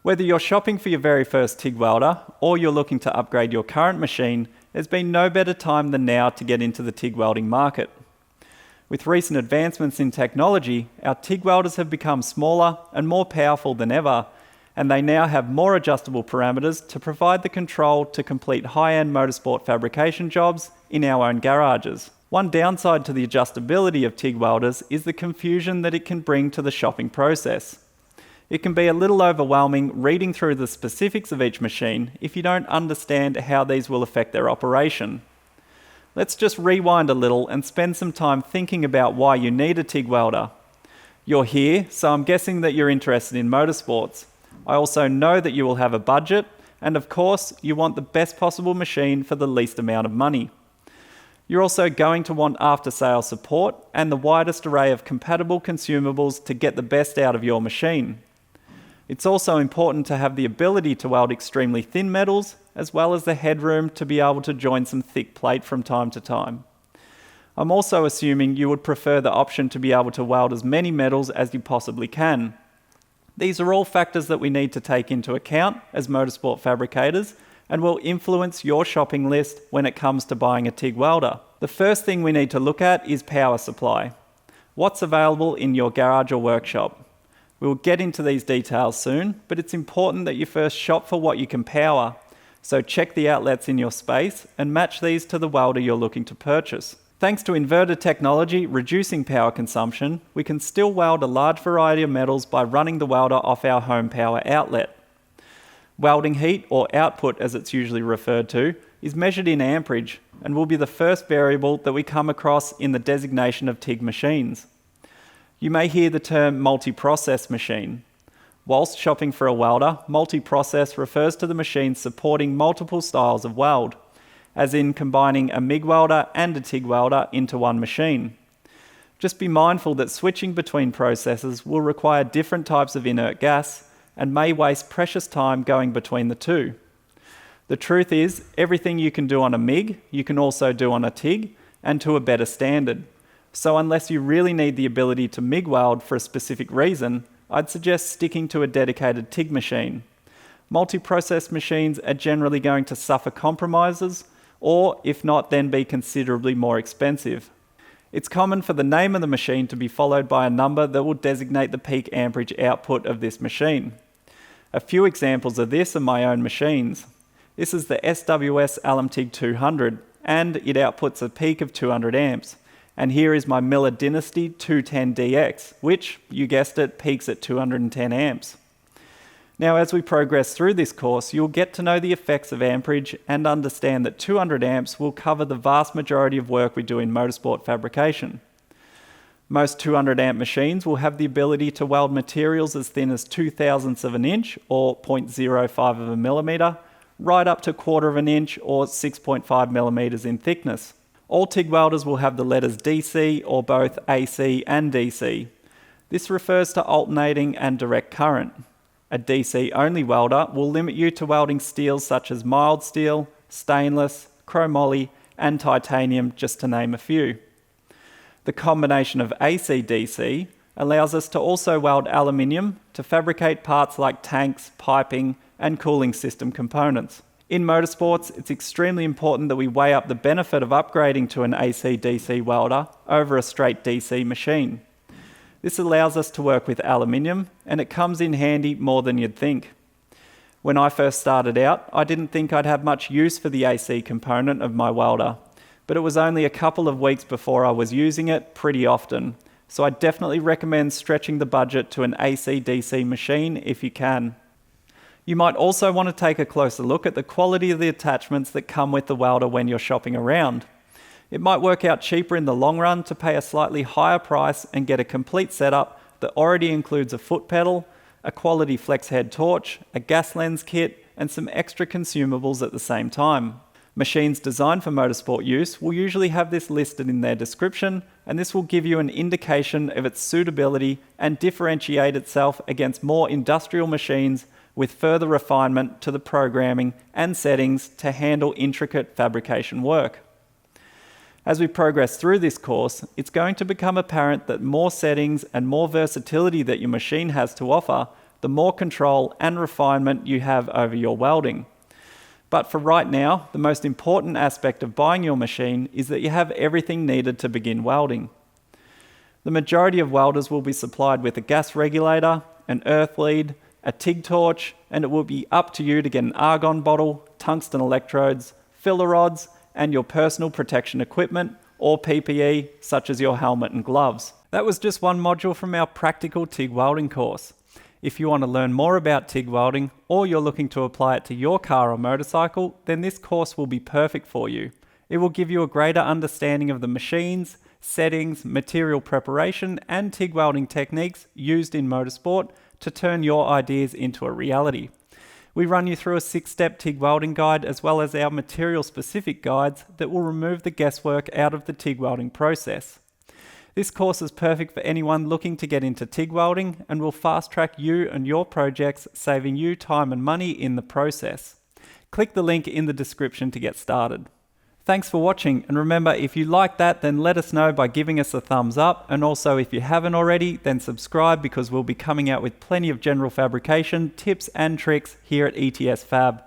Whether you're shopping for your very first TIG welder or you're looking to upgrade your current machine, there's been no better time than now to get into the TIG welding market. With recent advancements in technology, our TIG welders have become smaller and more powerful than ever, and they now have more adjustable parameters to provide the control to complete high-end motorsport fabrication jobs in our own garages. One downside to the adjustability of TIG welders is the confusion that it can bring to the shopping process. It can be a little overwhelming reading through the specifics of each machine if you don't understand how these will affect their operation. Let's just rewind a little and spend some time thinking about why you need a TIG welder. You're here, so I'm guessing that you're interested in motorsports. I also know that you will have a budget, and of course, you want the best possible machine for the least amount of money. You're also going to want after-sales support and the widest array of compatible consumables to get the best out of your machine. It's also important to have the ability to weld extremely thin metals, as well as the headroom to be able to join some thick plate from time to time. I'm also assuming you would prefer the option to be able to weld as many metals as you possibly can. These are all factors that we need to take into account as motorsport fabricators and will influence your shopping list when it comes to buying a TIG welder. The first thing we need to look at is power supply. What's available in your garage or workshop? We'll get into these details soon, but it's important that you first shop for what you can power. So check the outlets in your space and match these to the welder you're looking to purchase. Thanks to inverter technology reducing power consumption, we can still weld a large variety of metals by running the welder off our home power outlet. Welding heat, or output as it's usually referred to, is measured in amperage and will be the first variable that we come across in the designation of TIG machines. You may hear the term multi-process machine. Whilst shopping for a welder, multi-process refers to the machine supporting multiple styles of weld, as in combining a MIG welder and a TIG welder into one machine. Just be mindful that switching between processes will require different types of inert gas and may waste precious time going between the two. The truth is, everything you can do on a MIG, you can also do on a TIG, and to a better standard. So unless you really need the ability to MIG weld for a specific reason, I'd suggest sticking to a dedicated TIG machine. Multi-process machines are generally going to suffer compromises, or if not, then be considerably more expensive. It's common for the name of the machine to be followed by a number that will designate the peak amperage output of this machine. A few examples of this are my own machines. This is the SWS ALUTIG 200, and it outputs a peak of 200 amps. And here is my Miller Dynasty 210DX, which, you guessed it, peaks at 210 amps. Now, as we progress through this course, you'll get to know the effects of amperage and understand that 200 amps will cover the vast majority of work we do in motorsport fabrication. Most 200 amp machines will have the ability to weld materials as thin as 0.02 of an inch or 0.05 of a millimeter, right up to 1/4 of an inch or 6.5 millimeters in thickness. All TIG welders will have the letters DC or both AC and DC. This refers to alternating and direct current. A DC-only welder will limit you to welding steels such as mild steel, stainless, chromoly, and titanium, just to name a few. The combination of AC-DC allows us to also weld aluminium to fabricate parts like tanks, piping, and cooling system components. In motorsports, it's extremely important that we weigh up the benefit of upgrading to an AC-DC welder over a straight DC machine. This allows us to work with aluminium, and it comes in handy more than you'd think. When I first started out, I didn't think I'd have much use for the AC component of my welder, but it was only a couple of weeks before I was using it pretty often, so I definitely recommend stretching the budget to an AC-DC machine if you can. You might also want to take a closer look at the quality of the attachments that come with the welder when you're shopping around. It might work out cheaper in the long run to pay a slightly higher price and get a complete setup that already includes a foot pedal, a quality flex head torch, a gas lens kit, and some extra consumables at the same time. Machines designed for motorsport use will usually have this listed in their description, and this will give you an indication of its suitability and differentiate itself against more industrial machines with further refinement to the programming and settings to handle intricate fabrication work. As we progress through this course, it's going to become apparent that more settings and more versatility that your machine has to offer, the more control and refinement you have over your welding. But for right now, the most important aspect of buying your machine is that you have everything needed to begin welding. The majority of welders will be supplied with a gas regulator, an earth lead, a TIG torch, and it will be up to you to get an argon bottle, tungsten electrodes, filler rods, and your personal protection equipment or PPE, such as your helmet and gloves. That was just one module from our practical TIG welding course. If you want to learn more about TIG welding, or you're looking to apply it to your car or motorcycle, then this course will be perfect for you. It will give you a greater understanding of the machines, settings, material preparation, and TIG welding techniques used in motorsport to turn your ideas into a reality. We run you through a 6-step TIG welding guide as well as our material-specific guides that will remove the guesswork out of the TIG welding process. This course is perfect for anyone looking to get into TIG welding and will fast-track you and your projects, saving you time and money in the process. Click the link in the description to get started. Thanks for watching, and remember, if you like that, then let us know by giving us a thumbs up, and also if you haven't already, then subscribe, because we'll be coming out with plenty of general fabrication tips and tricks here at ETS Fab.